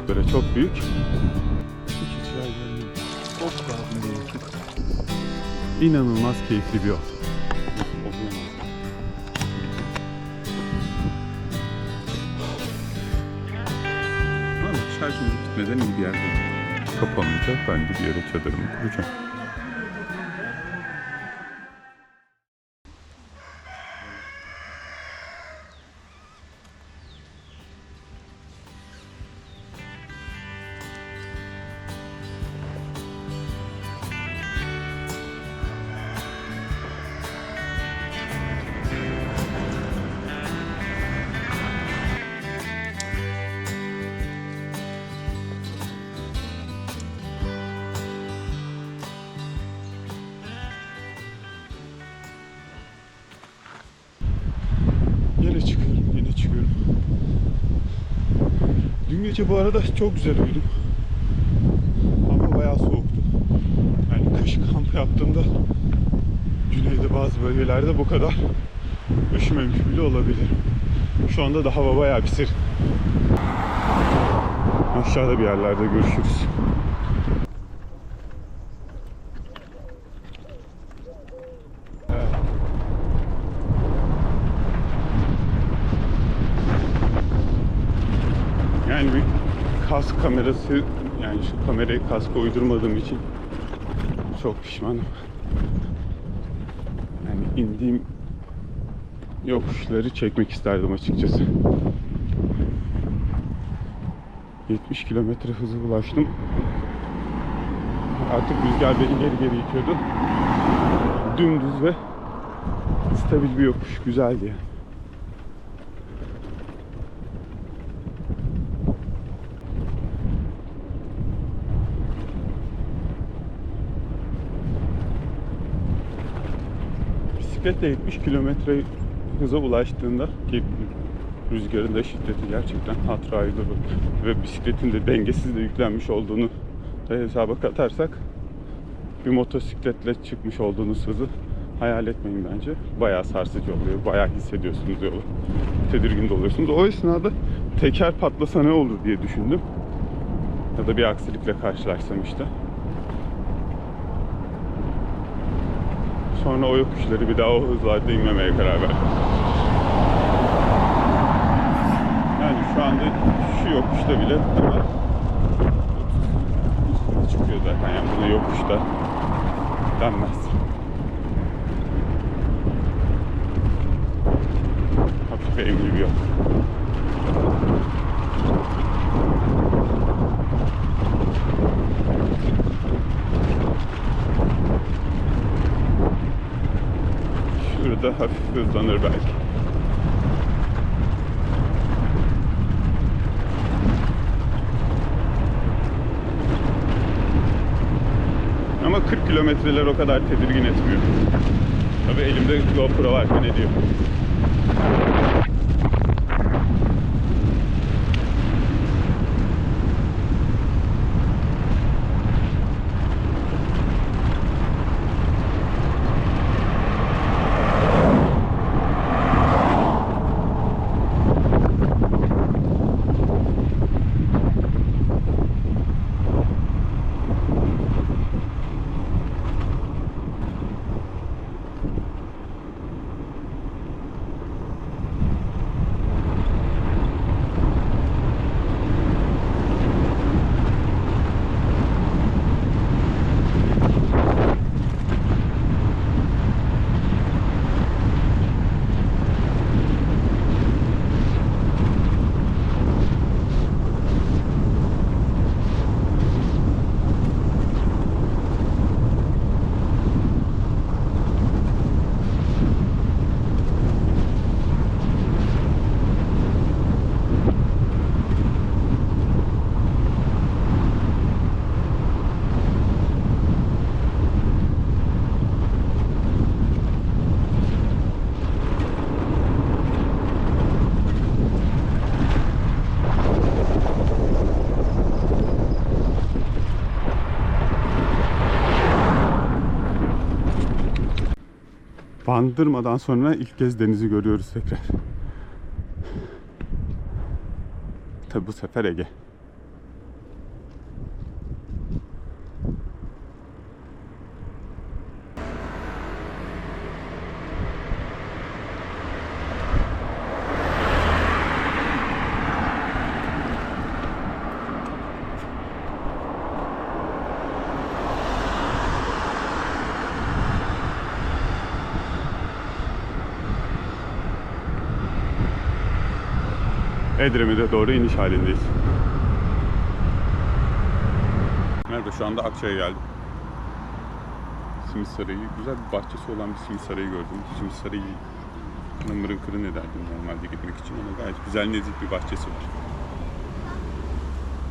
Böyle çok büyük. İnanılmaz keyifli bir yol. Ama şarjımız bitmeden iyi bir yerde. Kapanınca ben de bir yere çadırımı kuracağım. Yine çıkıyorum. Dün gece bu arada çok güzel uyudum. Ama bayağı soğuktu. Yani kış kampı yaptığımda güneyde bazı bölgelerde bu kadar üşümemiş bile olabilir. Şu anda da hava bayağı bir serin. Aşağıda bir yerlerde görüşürüz. Yani bir kask kamerası, yani şu kamerayı kaska uydurmadığım için çok pişmanım. Yani indiğim yokuşları çekmek isterdim açıkçası. 70 kilometre hıza ulaştım. Artık rüzgar beni geri itiyordu. Dümdüz ve stabil bir yokuş. Güzeldi yani. Bisikletle 70 kilometre hıza ulaştığında ki rüzgarın da şiddeti gerçekten hatıraydır ve bisikletin de dengesiz de yüklenmiş olduğunu da hesaba katarsak bir motosikletle çıkmış olduğunuz hızı hayal etmeyin bence. Bayağı sarsıcı oluyor. Bayağı hissediyorsunuz yolu. Tedirgin de oluyorsunuz. O esnada teker patlasa ne olur diye düşündüm. Ya da bir aksilikle karşılaşsam işte. Sonra o yokuşları bir daha o hızlarda inmemeye karar verdim. Yani şu anda şu yokuşta bile hemen çıkıyor zaten. Yani buna yokuşta denmez. Hafif eğimli bir yol. Şurada hafif hızlanır belki. Ama 40 kilometreler o kadar tedirgin etmiyor. Tabii elimde GoPro varken ediyor. Bandırmadan sonra ilk kez denizi görüyoruz tekrar. Tabi bu sefer Ege. Edremit'e doğru iniş halindeyiz. Merhaba, şu anda Akçay'a geldim. Simit Sarayı, güzel bir bahçesi olan bir Simit Sarayı gördüm. Simit Sarayı mırın kırın ederdim normalde gitmek için ama gayet güzel, nezih bir bahçesi var.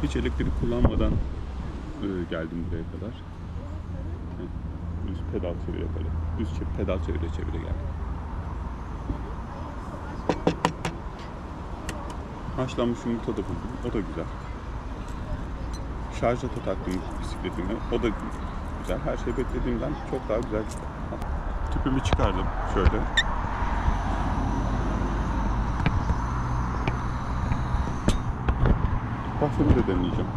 Hiç elektrik kullanmadan geldim buraya kadar. Düz pedal çevire böyle. Düz pedal çevire çevire geldim. Haşlanmış yumurta da buldum. O da güzel. Şarja da taktım bisikletime. O da güzel. Her şey beklediğimden çok daha güzel. Tüpümü çıkardım şöyle. Parfümü de deneyeceğim.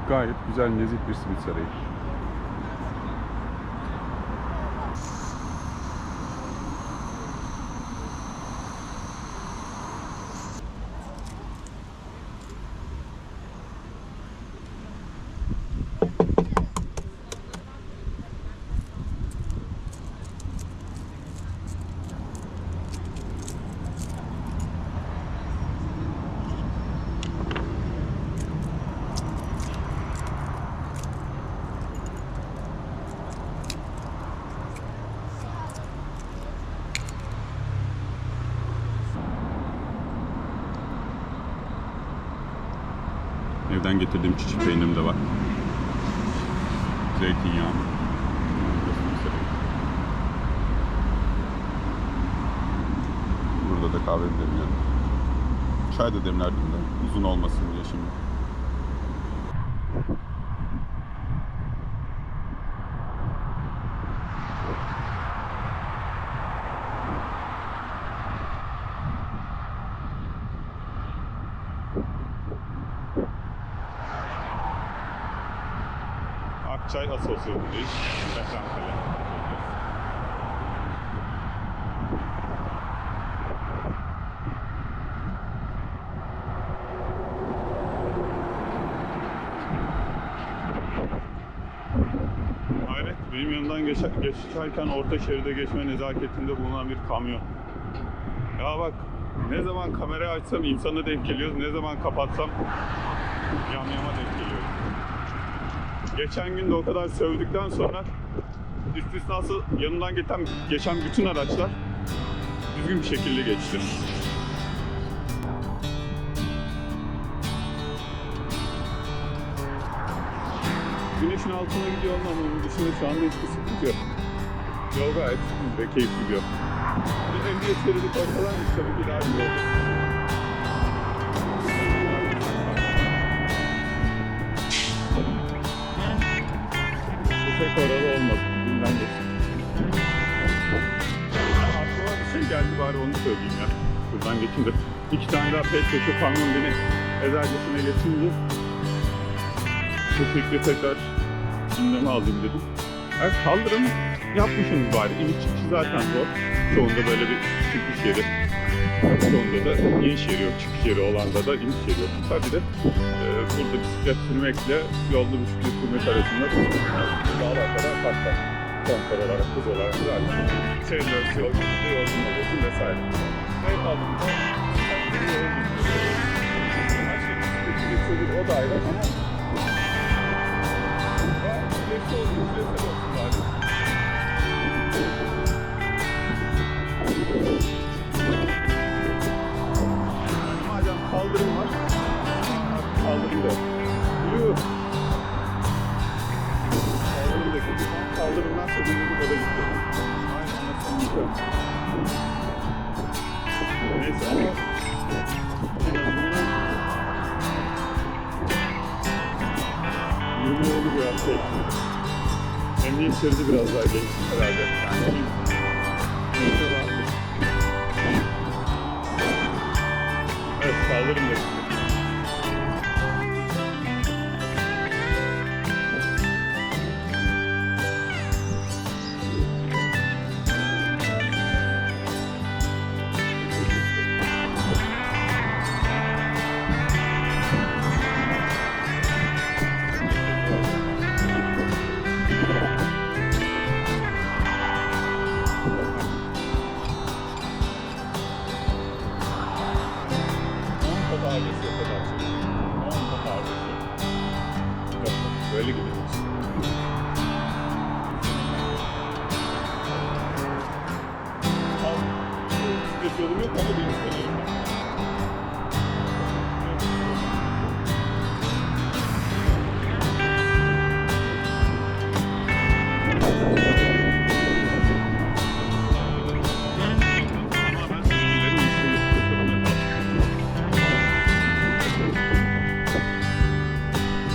Gayet güzel, nezih bir simit sarayı. Evden getirdiğim çiçek peynirim de var. Zeytinyağı. Burada da kahvemi demliyorum. Çay da demlerdim de uzun olmasın diye şimdi. Akçay Asosyasyonundayız. Depremkale. Hayret, benim yanımdan geçerken orta şeride geçme nezaketinde bulunan bir kamyon. Ya bak, ne zaman kamerayı açsam insana denk geliyoruz, ne zaman kapatsam yamyama denk geliyoruz. Geçen gün de o kadar sövdükten sonra istisnası yanından geçen bütün araçlar düzgün bir şekilde geçti. Güneşin altına gidiyor ama onun dışında şu anda hiçbir sıkıntı yok. Yol gayet ve keyifli gidiyor. Bir emniyet şeridi koysalarmış tabii ki daha iyi oldu. Pek oralı olmadı. Dünden geçti. Aklıma bir şey geldi, bari onu söyleyeyim ya. Buradan geçince 2 tane daha pet peşe kamyon beni ezercesine geçince bu fikri tekrar gündeme alayım dedim. Yani kaldırım yapmışsınız bari. İniş çıkışı zaten zor. Çoğunda böyle bir çıkış yeri. Çoğunda da iniş yeri yok. Çıkış yeri olanda da iniş yeri yok. Tabii de burada bisiklet sürmekle yolda bisiklet sürmek arasında dağlar kadar fark var. Konfor olarak, hız olarak zaten şeyler yol gitti, yolcun oluyorsun vesaire. Ne kaldım da her şey bisiklet geçiyordur, o da ayrı ama geçti olsun, bisikletler olsun bari. Madem kaldırım var, kaldırım da yok. Kaldırım da gitti. Kaldırımdan sonra yürüdüm, o da gitti. Aynen nasıl gidiyor. Neyse ama en azından yürüme yolu bir biraz şey. Emniyet şeridi biraz daha geniş herhalde. Yani evet, sağlarım da şimdi. Böyle gideceğiz. Bisiklet yolum yok ama benim sanırım.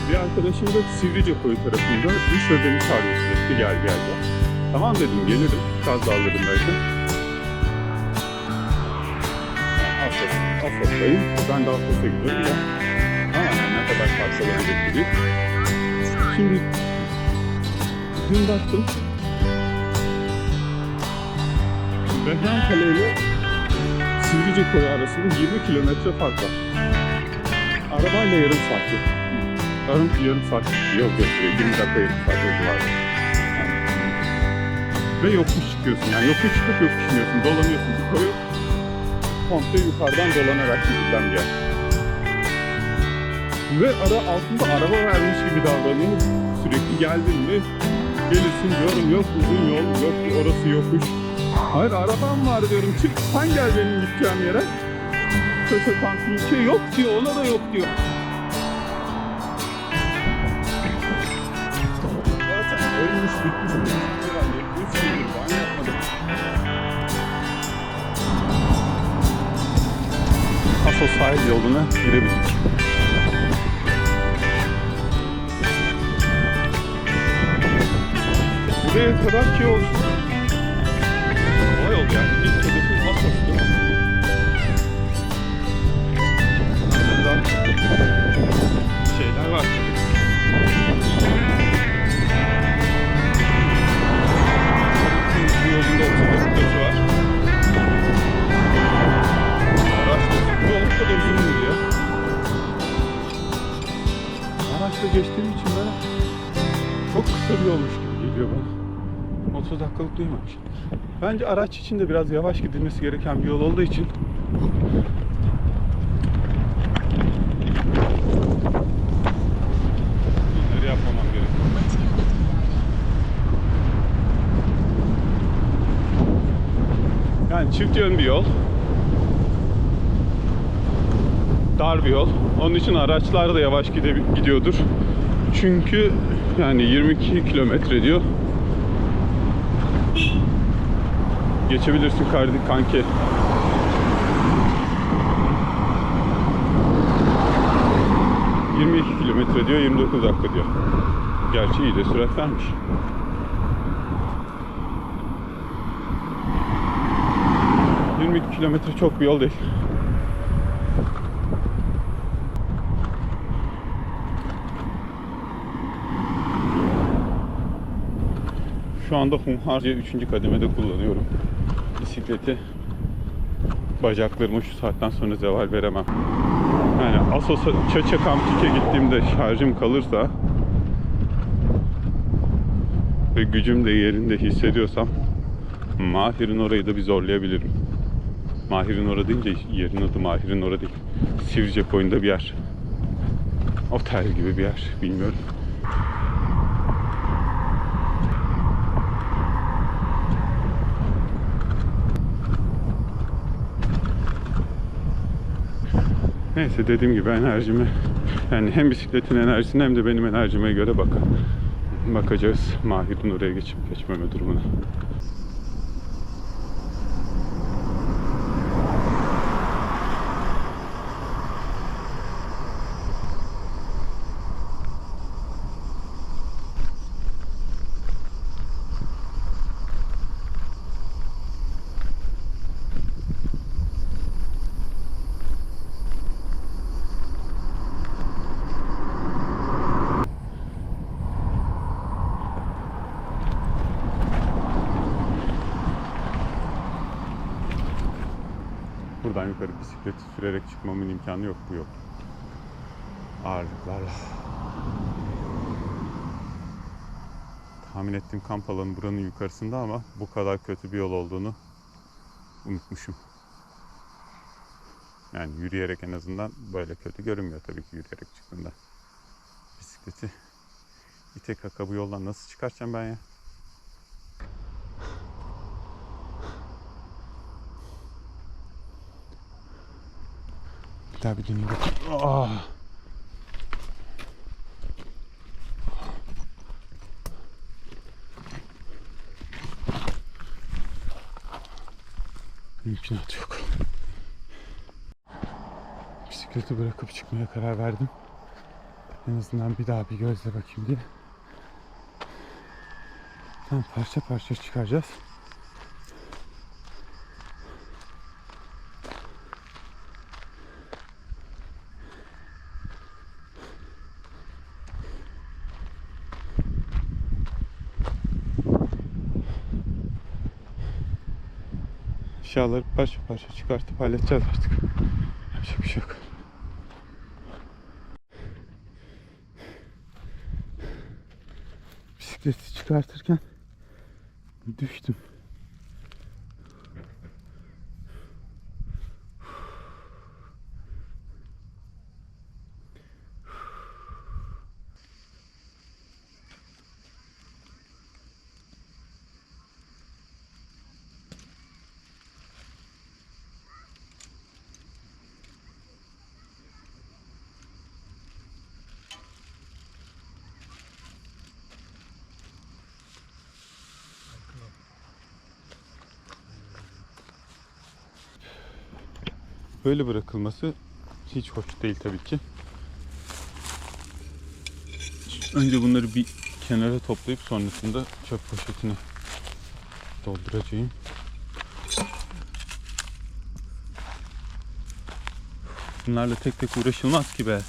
Bir arkadaşım da Sivriceköy tarafında iş ödemi çağırıyor sürekli gel gel gel. Tamam dedim gelirim Kaz Dağları'ndayken. Afos'tayım. Ben de Afos'a gidiyorum ya. Ama ne kadar parçalanacak gibi. Şimdi dün baktım. Behramkale ile Sivriceköy arasında 20 kilometre fark var. Arabayla yarım saat yok. Yarım saat yok 20 dakika yarım saat civarında. Ve yokuş çıkıyorsun yani yokuş çıkıp yokuş iniyorsun, dolanıyorsun yukarı. Komple yukarıdan dolanarak gidilen bir yer. Ve altında araba vermiş gibi davranıyor. Sürekli geldin mi gelirsin diyorum, yok uzun yol, yok orası yokuş. Hayır arabam var diyorum, çık sen gel benim gideceğim yere. Köşe kampı yok diyor, ona da yok diyor. Ölmüş bitmiş. Yani 3 yıldır ben yapmadım. Asos sahil yoluna girebildik. Buraya kadar ki olsun. Kolay oldu yani. İlk hedefim Asos'tu. Aslında şeyler var. Yolunda otobüs var. Araçta yol bu kadar uzun değil ya. Araçta geçtiğim için bana çok kısa bir yolmuş gibi geliyor bana. 30 dakikalık duymamış. Bence araç için de biraz yavaş gidilmesi gereken bir yol olduğu için bunları yapmamam gerekiyor. Yani çift yön bir yol. Dar bir yol. Onun için araçlar da yavaş gidiyordur. Çünkü yani 22 kilometre diyor. Geçebilirsin kanki. ...22 kilometre diyor, 29 dakika diyor. Gerçi iyi de sürat vermiş. Kilometre çok bir yol değil. Şu anda hunharca 3. kademede kullanıyorum bisikleti. Bacaklarıma şu saatten sonra zeval veremem. Yani Asos'a Çaça Kampik'e gittiğimde şarjım kalırsa ve gücüm de yerinde hissediyorsam Mahir'in orayı da bir zorlayabilirim. Mahir'in orada deyince yerin adı Mahir'in orada değil. Sivricekoy'unda bir yer. Otel gibi bir yer. Bilmiyorum. Neyse dediğim gibi enerjimi yani hem bisikletin enerjisine hem de benim enerjime göre bakacağız Mahir'in oraya geçip geçmeme durumuna. buradan yukarı bisiklet sürerek çıkmamın imkanı yok bu yol. Ağırlıklarla. Tahmin ettiğim kamp alanı buranın yukarısında ama bu kadar kötü bir yol olduğunu unutmuşum. Yani yürüyerek en azından böyle kötü görünmüyor tabii ki yürüyerek çıktığında. Bisikleti ite kaka bu yoldan nasıl çıkartacağım ben ya? Bir daha bir deneyim bakayım. Ah! Mümkünatı yok. Bisikleti bırakıp çıkmaya karar verdim. En azından bir daha bir gözle bakayım diye. Tam parça parça çıkaracağız. Eşyaları parça parça çıkartıp halledeceğiz artık. Yapacak bir şey yok. Bisikleti çıkartırken düştüm. Böyle bırakılması hiç hoş değil tabii ki. Önce bunları bir kenara toplayıp sonrasında çöp poşetine dolduracağım. Bunlarla tek tek uğraşılmaz ki be.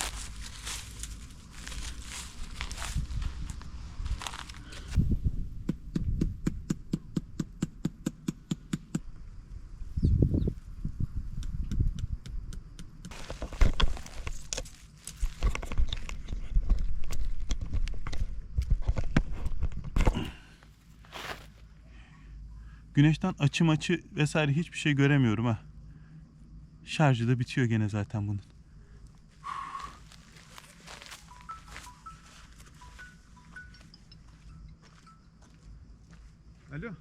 Güneşten açı vesaire hiçbir şey göremiyorum ha. Şarjı da bitiyor gene zaten bunun. Alo.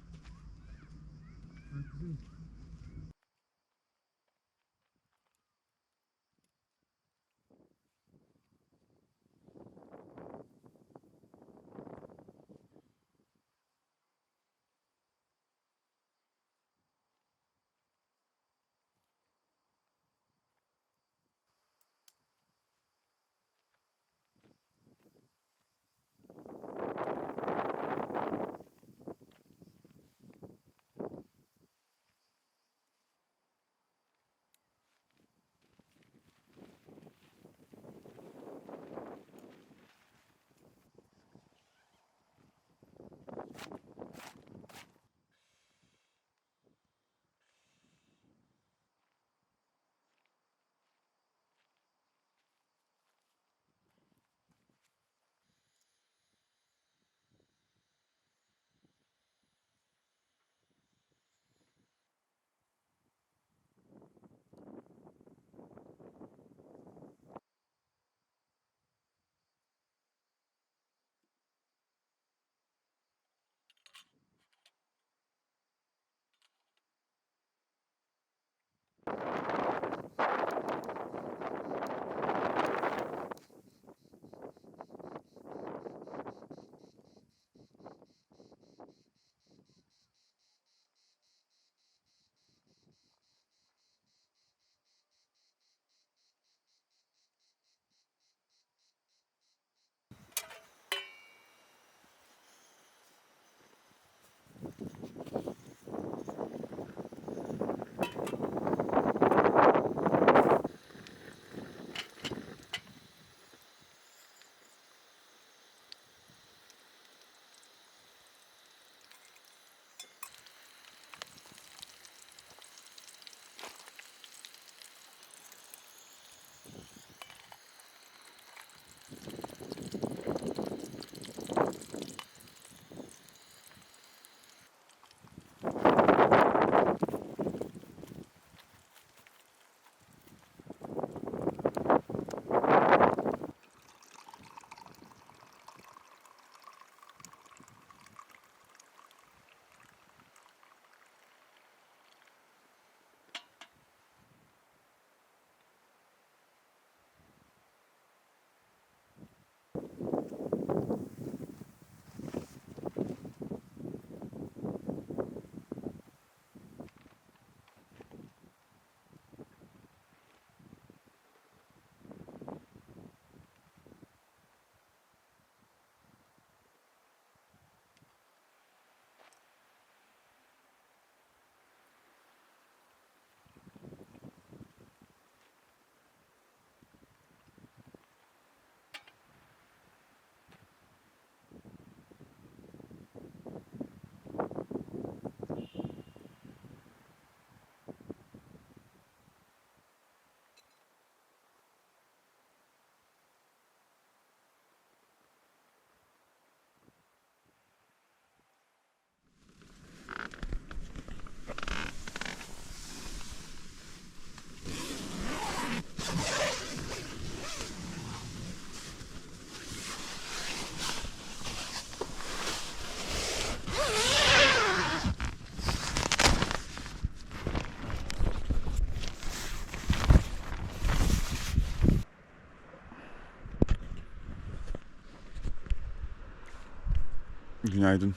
Günaydın.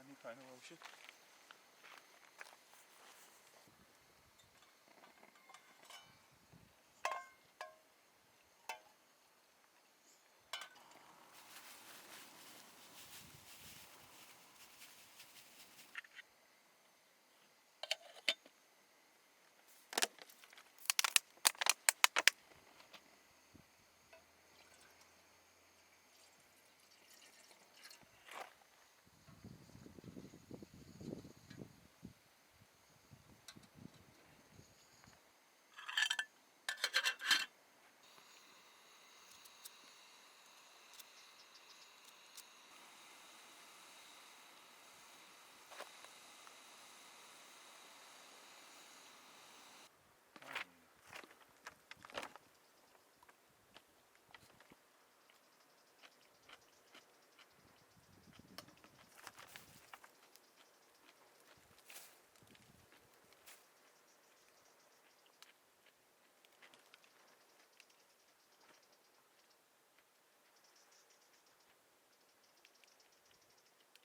Any kind of ocean?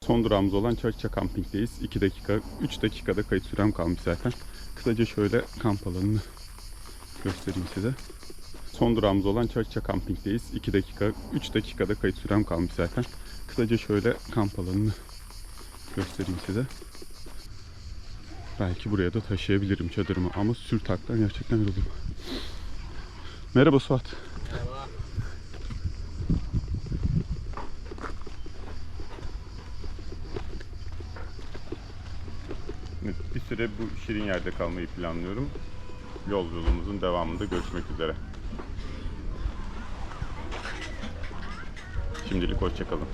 Son durağımız olan Çarşıça Camping'deyiz. 2 dakika, 3 dakikada kayıt sürem kalmış zaten. Kısaca şöyle kamp alanını göstereyim size. Son durağımız olan Çarşıça Camping'deyiz. 2 dakika, 3 dakikada kayıt sürem kalmış zaten. Kısaca şöyle kamp alanını göstereyim size. Belki buraya da taşıyabilirim çadırımı ama sürtaktan gerçekten yoruldum. Merhaba Suat. Merhaba. Bir süre bu şirin yerde kalmayı planlıyorum. Yolculuğumuzun devamında görüşmek üzere. Şimdilik hoşça kalın.